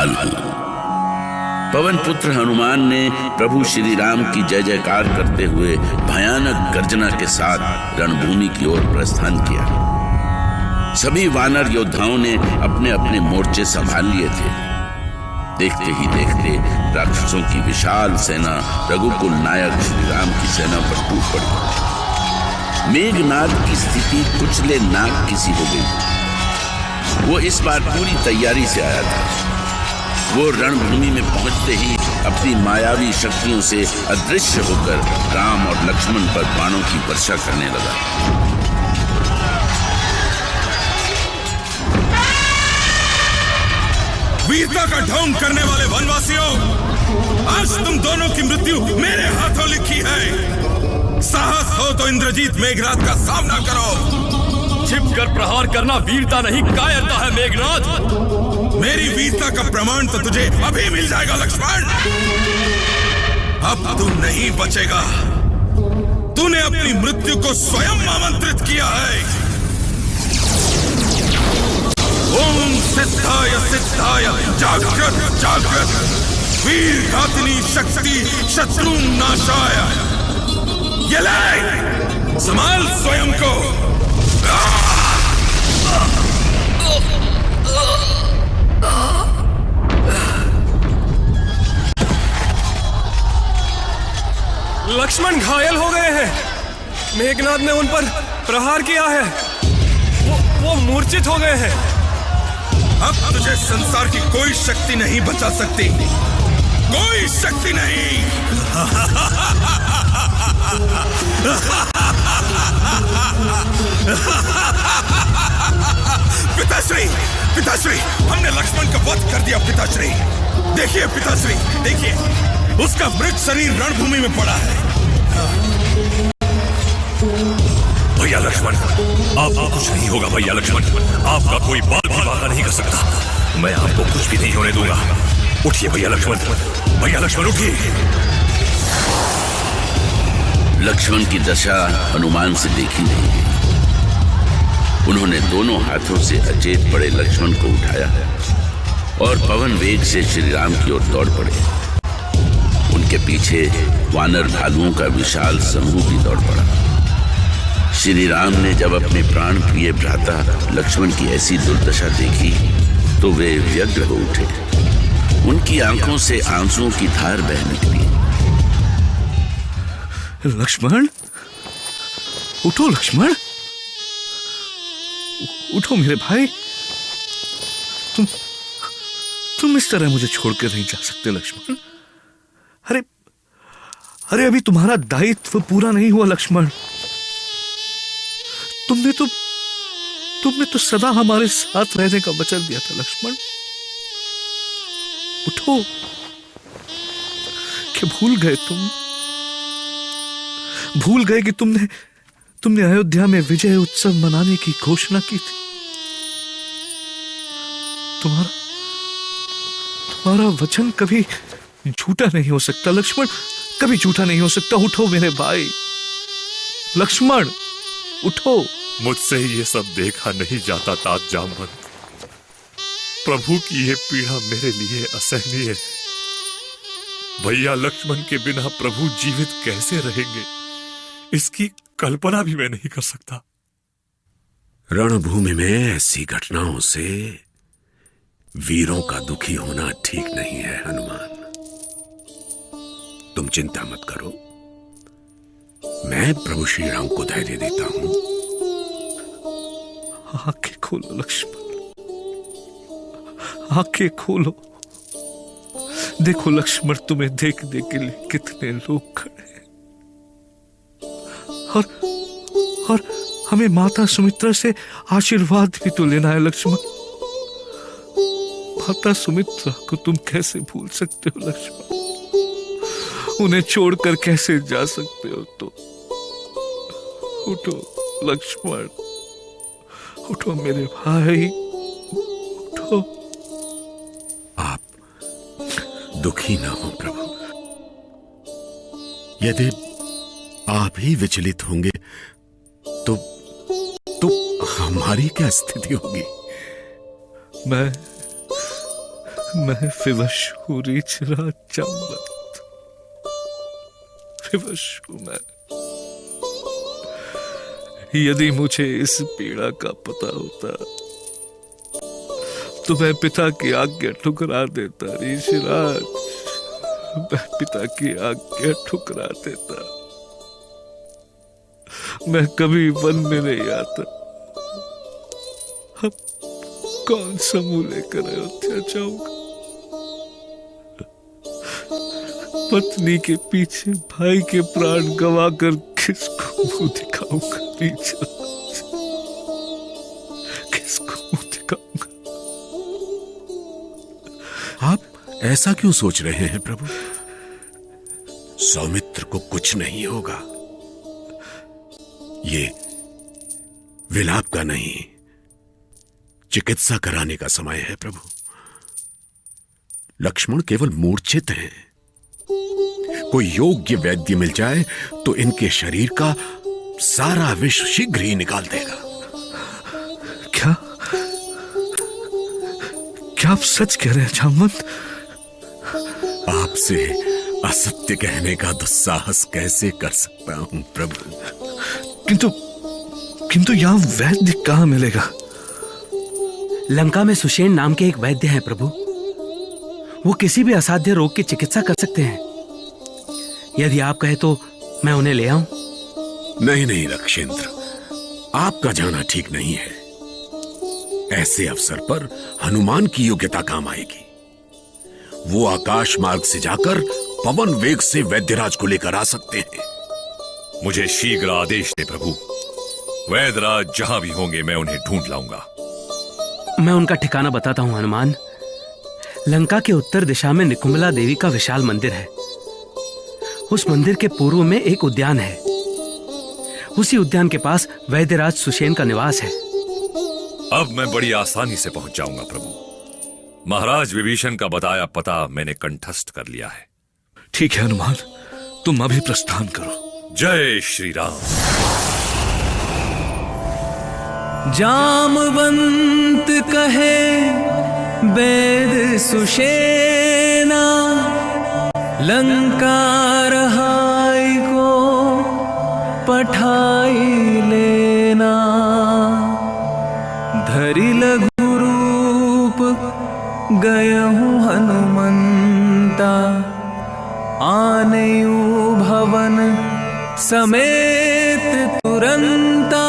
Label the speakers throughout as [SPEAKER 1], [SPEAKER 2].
[SPEAKER 1] लाल हूं। पवन पुत्र हनुमान ने प्रभु श्री राम की जय जयकार करते हुए भयानक गर्जना के साथ रणभूमि की ओर प्रस्थान किया। सभी वानर योद्धाओं ने अपने अपने मोर्चे संभाल लिए थे। देखते ही देखते राक्षसों की विशाल सेना रघुकुल नायक श्री राम की सेना पर टूट पड़ी। मेघनाद की स्थिति कुचले नाग की सी हो गई। वो इस बार पूरी तैयारी से आया था। वो रणभूमि में पहुंचते ही अपनी मायावी शक्तियों से अदृश्य होकर राम और लक्ष्मण पर बाणों की वर्षा करने लगा।
[SPEAKER 2] वीरता का ढोंग करने वाले वनवासियों, आज तुम दोनों की मृत्यु मेरे हाथों लिखी है। साहस हो तो इंद्रजीत मेघनाद का सामना करो।
[SPEAKER 3] छिपकर प्रहार करना वीरता नहीं कायरता है मेघनाद।
[SPEAKER 2] मेरी वीरता का प्रमाण तो तुझे अभी मिल जाएगा लक्ष्मण। अब तू नहीं बचेगा। तूने अपनी मृत्यु को स्वयं आमंत्रित किया है। ओम सिद्धाय सिद्धाय जागृत जागृत वीर घातिनी शक्ति शत्रु नाशाय। ये ले, संभाल स्वयं को।
[SPEAKER 3] लक्ष्मण घायल हो गए हैं। मेघनाद ने उन पर प्रहार किया है। वो मूर्छित हो गए हैं।
[SPEAKER 2] अब तुझे संसार की कोई शक्ति नहीं बचा सकती। कोई शक्ति नहीं। पिताश्री, पिताश्री, हमने लक्ष्मण का वध कर दिया। पिताश्री देखिए, पिताश्री देखिए, उसका मृत शरीर रणभूमि में पड़ा है।
[SPEAKER 4] भैया लक्ष्मण, आपको कुछ नहीं होगा। भैया लक्ष्मण, आपका कोई बाल भी बाका नहीं कर सकता। मैं आपको कुछ भी नहीं होने दूंगा। उठिए भैया लक्ष्मण, भैया लक्ष्मण उठिए।
[SPEAKER 1] लक्ष्मण की दशा हनुमान से देखी नहीं गई। उन्होंने दोनों हाथों से अचेत पड़े लक्ष्मण को उठाया और पवन वेग से श्री राम की ओर दौड़ पड़े। उनके पीछे वानर भालुओं का विशाल समूह भी दौड़ पड़ा। श्री राम ने जब अपने प्राण प्रिय भ्राता लक्ष्मण की ऐसी दुर्दशा देखी तो वे व्यग्र हो उठे। उनकी आंखों से आंसुओं की धार बह निकली।
[SPEAKER 5] लक्ष्मण, उठो लक्ष्मण, उठो मेरे भाई। तुम इस तरह मुझे छोड़कर नहीं जा सकते लक्ष्मण। अरे अभी तुम्हारा दायित्व पूरा नहीं हुआ लक्ष्मण। तुमने तो सदा हमारे साथ रहने का वचन दिया था लक्ष्मण। उठो, क्या भूल गए तुम? भूल गए कि तुमने अयोध्या में विजय उत्सव मनाने की घोषणा की थी। तुम्हारा वचन कभी झूठा नहीं हो सकता लक्ष्मण, कभी झूठा नहीं हो सकता। उठो मेरे भाई, लक्ष्मण उठो।
[SPEAKER 4] मुझसे ये सब देखा नहीं जाता तात जामवंत। प्रभु की ये पीड़ा मेरे लिए असहनीय है। भैया लक्ष्मण के बिना प्रभु जीवित कैसे रहेंगे, इसकी कल्पना भी मैं नहीं कर सकता।
[SPEAKER 6] रणभूमि में ऐसी घटनाओं से वीरों का दुखी होना ठीक नहीं है हनुमान। तुम चिंता मत करो, मैं प्रभु श्री राम को धैर्य देता हूं।
[SPEAKER 5] आंखें खोलो लक्ष्मण, आंखें खोलो। देखो लक्ष्मण, तुम्हें देखने के लिए कितने लोग खड़े हैं। और हमें माता सुमित्रा से आशीर्वाद भी तो लेना है लक्ष्मण। माता सुमित्रा को तुम कैसे भूल सकते हो लक्ष्मण? उन्हें छोड़कर कैसे जा सकते हो? तो उठो लक्ष्मण, उठो मेरे भाई, उठो।
[SPEAKER 6] आप दुखी ना हो प्रभु। यदि आप ही विचलित होंगे तो हमारी क्या स्थिति होगी?
[SPEAKER 5] मैं विवश हूँ रीछराज जामवंत, विवश हूँ मैं। यदि मुझे इस पीड़ा का पता होता तो मैं पिता की आज्ञा ठुकरा देता रीछराज, मैं पिता की आज्ञा ठुकरा देता। मैं कभी वन में नहीं आता। अब कौन सा मुंह लेकर अयोध्या जाऊंगा? पत्नी के पीछे भाई के प्राण गंवाकर किसको मुंह दिखाऊंगा रीछराज? किसको मुंह दिखाऊंगा?
[SPEAKER 6] आप ऐसा क्यों सोच रहे हैं प्रभु? सौमित्र को कुछ नहीं होगा। ये विलाप का नहीं, चिकित्सा कराने का समय है प्रभु। लक्ष्मण केवल मूर्छित हैं। कोई योग्य वैद्य मिल जाए तो इनके शरीर का सारा विष शीघ्र ही निकाल देगा।
[SPEAKER 5] क्या क्या आप सच कह रहे हैं जामवंत?
[SPEAKER 6] आपसे असत्य कहने का दुस्साहस कैसे कर सकता हूं प्रभु?
[SPEAKER 5] किंतु यहां वैद्य कहां मिलेगा?
[SPEAKER 7] लंका में सुषेण नाम के एक वैद्य हैं प्रभु। वो किसी भी असाध्य रोग की चिकित्सा कर सकते हैं। यदि आप कहे तो मैं उन्हें ले आऊं?
[SPEAKER 6] नहीं नहीं रक्षेंद्र, आपका जाना ठीक नहीं है। ऐसे अवसर पर हनुमान की योग्यता काम आएगी। वो आकाश मार्ग से जाकर पवन वेग से वैद्यराज को लेकर आ सकते हैं।
[SPEAKER 4] मुझे शीघ्र आदेश दे प्रभु। वैद्यराज जहां भी होंगे मैं उन्हें ढूंढ लाऊंगा।
[SPEAKER 7] मैं उनका ठिकाना बताता हूं हनुमान। लंका के उत्तर दिशा में निकुंभला देवी का विशाल मंदिर है। उस मंदिर के पूर्व में एक उद्यान है। उसी उद्यान के पास वैद्यराज सुषेण का निवास है।
[SPEAKER 4] अब मैं बड़ी आसानी से पहुंच जाऊंगा प्रभु। महाराज विभीषण का बताया पता मैंने कंठस्थ कर लिया है।
[SPEAKER 5] ठीक है हनुमान, तुम अभी प्रस्थान करो।
[SPEAKER 4] जय श्री राम।
[SPEAKER 7] जामवंत कहे वेद सुषेना, लंका रहाई को पठाई लेना। धरि लघु रूप गयहु हनुमंता, आनेयु भवन समेत तुरंता।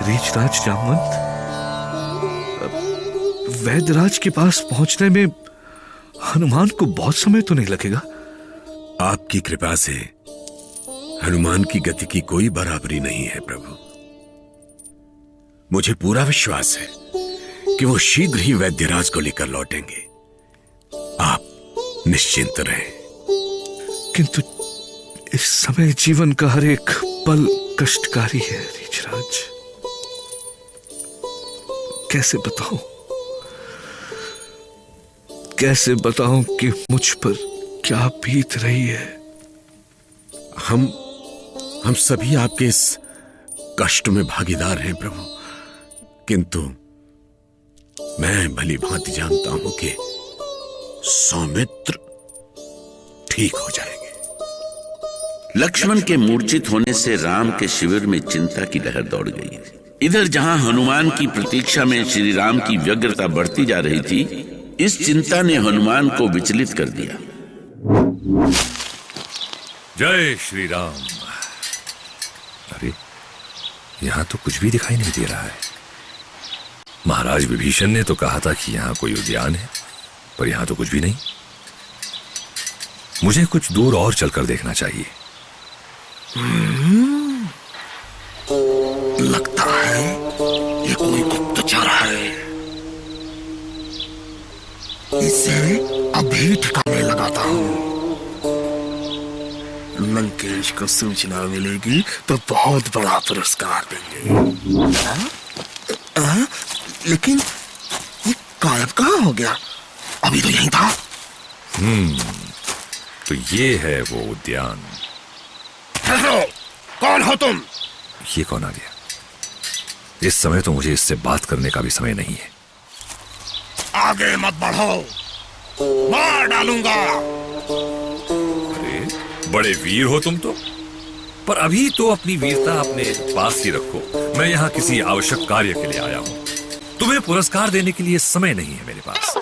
[SPEAKER 5] रीछराज जामवंत, वैद्यराज के पास पहुंचने में हनुमान को बहुत समय तो नहीं लगेगा?
[SPEAKER 6] आपकी कृपा से हनुमान की गति की कोई बराबरी नहीं है प्रभु। मुझे पूरा विश्वास है कि वो शीघ्र ही वैद्यराज को लेकर लौटेंगे। आप निश्चिंत रहें।
[SPEAKER 5] किंतु इस समय जीवन का हर एक पल कष्टकारी है रीछराज। कैसे बताऊं कि मुझ पर क्या बीत रही है?
[SPEAKER 6] हम सभी आपके इस कष्ट में भागीदार हैं प्रभु। किंतु मैं भली भांति जानता हूं कि सौमित्र ठीक हो जाएंगे।
[SPEAKER 1] लक्ष्मण के मूर्छित होने से राम के शिविर में चिंता की लहर दौड़ गई। इधर जहां हनुमान की प्रतीक्षा में श्री राम की व्यग्रता बढ़ती जा रही थी, इस चिंता ने हनुमान को विचलित कर दिया।
[SPEAKER 4] जय श्री राम। अरे यहां तो कुछ भी दिखाई नहीं दे रहा है। महाराज विभीषण ने तो कहा था कि यहां कोई उद्यान है, पर यहां तो कुछ भी नहीं। मुझे कुछ दूर और चलकर देखना चाहिए।
[SPEAKER 8] लगता है ये कोई गुप्तचर है। इसे अभी ठिकाने लगाता हूं। लंकेश को सूचना मिलेगी तो बहुत बड़ा पुरस्कार देंगे। लेकिन ये गायब कहाँ हो गया? अभी तो यहीं था।
[SPEAKER 4] तो ये है वो उद्यान।
[SPEAKER 8] हेलो, कौन हो तुम?
[SPEAKER 4] ये कौन आ गया? इस समय तो मुझे इससे बात करने का भी समय नहीं है।
[SPEAKER 8] आगे मत बढ़ो, मार डालूंगा।
[SPEAKER 4] अरे बड़े वीर हो तुम तो, पर अभी तो अपनी वीरता अपने पास ही रखो। मैं यहाँ किसी आवश्यक कार्य के लिए आया हूँ। तुम्हें पुरस्कार देने के लिए समय नहीं है मेरे पास।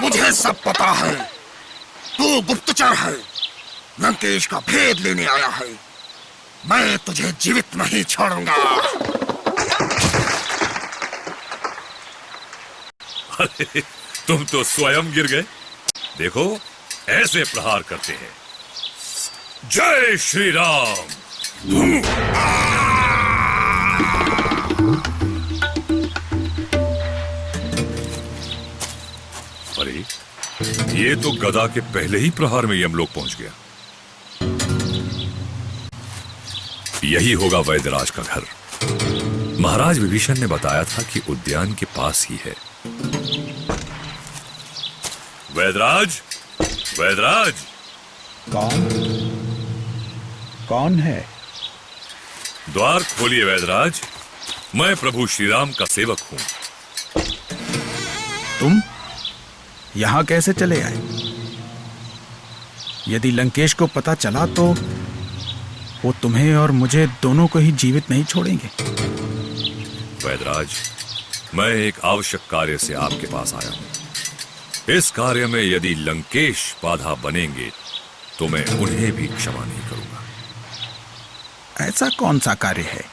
[SPEAKER 8] मुझे सब पता है, तू गुप्तचर है, लंकेश का भेद लेने आया है। मैं तुझे जीवित नहीं छोड़ूंगा।
[SPEAKER 4] अरे तुम तो स्वयं गिर गए। देखो ऐसे प्रहार करते हैं। जय श्री राम। अरे ये तो गदा के पहले ही प्रहार में यमलोक पहुंच गया। यही होगा वैद्यराज का घर। महाराज विभीषण ने बताया था कि उद्यान के पास ही है। वैद्यराज, वैद्यराज।
[SPEAKER 9] कौन है?
[SPEAKER 4] द्वार खोलिए वैद्यराज, मैं प्रभु श्री राम का सेवक हूं।
[SPEAKER 9] तुम यहां कैसे चले आए? यदि लंकेश को पता चला तो वो तुम्हें और मुझे दोनों को ही जीवित नहीं छोड़ेंगे।
[SPEAKER 4] वैद्यराज, मैं एक आवश्यक कार्य से आपके पास आया हूं। इस कार्य में यदि लंकेश बाधा बनेंगे तो मैं उन्हें भी क्षमा नहीं करूंगा।
[SPEAKER 9] ऐसा कौन सा कार्य है?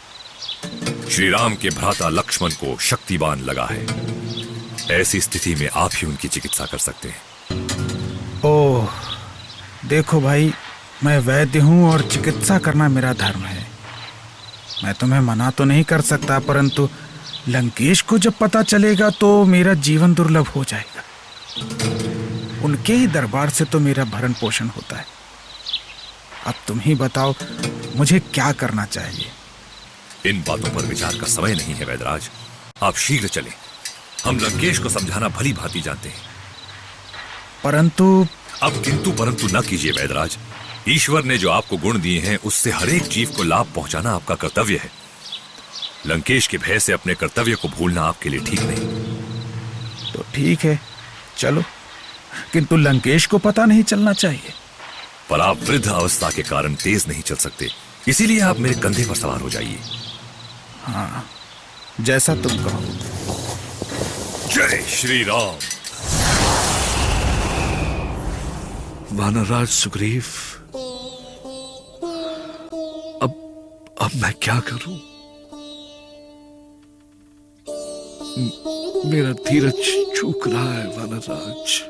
[SPEAKER 4] श्री राम के भ्राता लक्ष्मण को शक्तिबान लगा है। ऐसी स्थिति में आप ही उनकी चिकित्सा कर सकते हैं।
[SPEAKER 9] ओह, देखो भाई, मैं वैद्य हूं और चिकित्सा करना मेरा धर्म है। मैं तुम्हें मना तो नहीं कर सकता, परंतु लंकेश को जब पता चलेगा तो मेरा जीवन दुर्लभ हो जाएगा। उनके ही दरबार से तो मेरा भरण पोषण होता है। अब तुम ही बताओ, मुझे क्या करना चाहिए?
[SPEAKER 4] इन बातों पर विचार का समय नहीं है वैद्यराज, आप शीघ्र चलें। हम लंकेश को समझाना भली भांति जानते हैं।
[SPEAKER 9] परंतु
[SPEAKER 4] अब किंतु परंतु न कीजिए वैद्यराज। ईश्वर ने जो आपको गुण दिए हैं उससे हर एक जीव को लाभ पहुंचाना आपका कर्तव्य है। लंकेश के भय से अपने कर्तव्य को भूलना आपके लिए ठीक नहीं।
[SPEAKER 9] तो ठीक है, चलो, किंतु लंकेश को पता नहीं चलना चाहिए।
[SPEAKER 4] पर आप वृद्ध अवस्था के कारण तेज नहीं चल सकते, इसीलिए आप मेरे कंधे पर सवार हो जाइए।
[SPEAKER 9] हाँ, जैसा तुम कहो।
[SPEAKER 4] जय श्री राम।
[SPEAKER 5] वानरराज सुग्रीव, अब मैं क्या करूं? मेरा धीरज चूक रहा है वानरराज,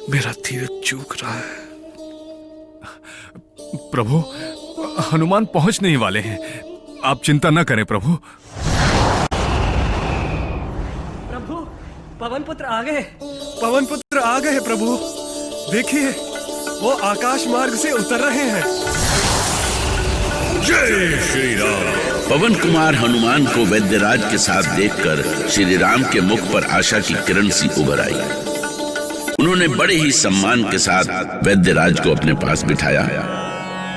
[SPEAKER 5] मेरा धीरज चूक रहा है।
[SPEAKER 10] प्रभु, हनुमान पहुंचने ही वाले हैं, आप चिंता न करें प्रभु।
[SPEAKER 3] प्रभु, पवन पुत्र आ गए। पवन पुत्र आ गए प्रभु। देखिए, वो आकाश मार्ग से उतर रहे हैं।
[SPEAKER 4] जय श्री राम।
[SPEAKER 1] पवन कुमार हनुमान को वैद्यराज के साथ देखकर श्री राम के मुख पर आशा की किरण सी उभर आई। उन्होंने बड़े ही सम्मान के साथ वैद्यराज को अपने पास बिठाया।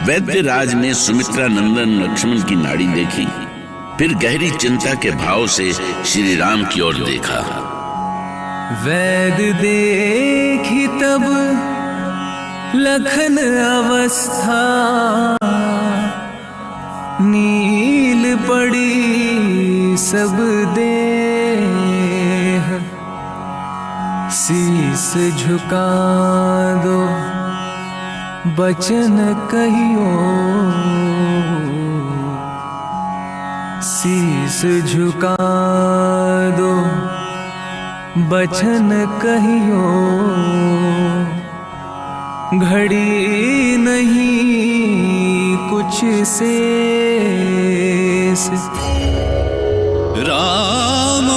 [SPEAKER 1] वैद्यराज ने सुमित्रा नंदन लक्ष्मण की नाड़ी देखी, फिर गहरी चिंता के भाव से श्री राम की ओर देखा।
[SPEAKER 7] वैद्य देखी तब लखन अवस्था, नील पड़ी सब देह। शीस झुका दो बचन कहियो, शीस झुका दो बचन कहियो। घड़ी नहीं कुछ शेष, राम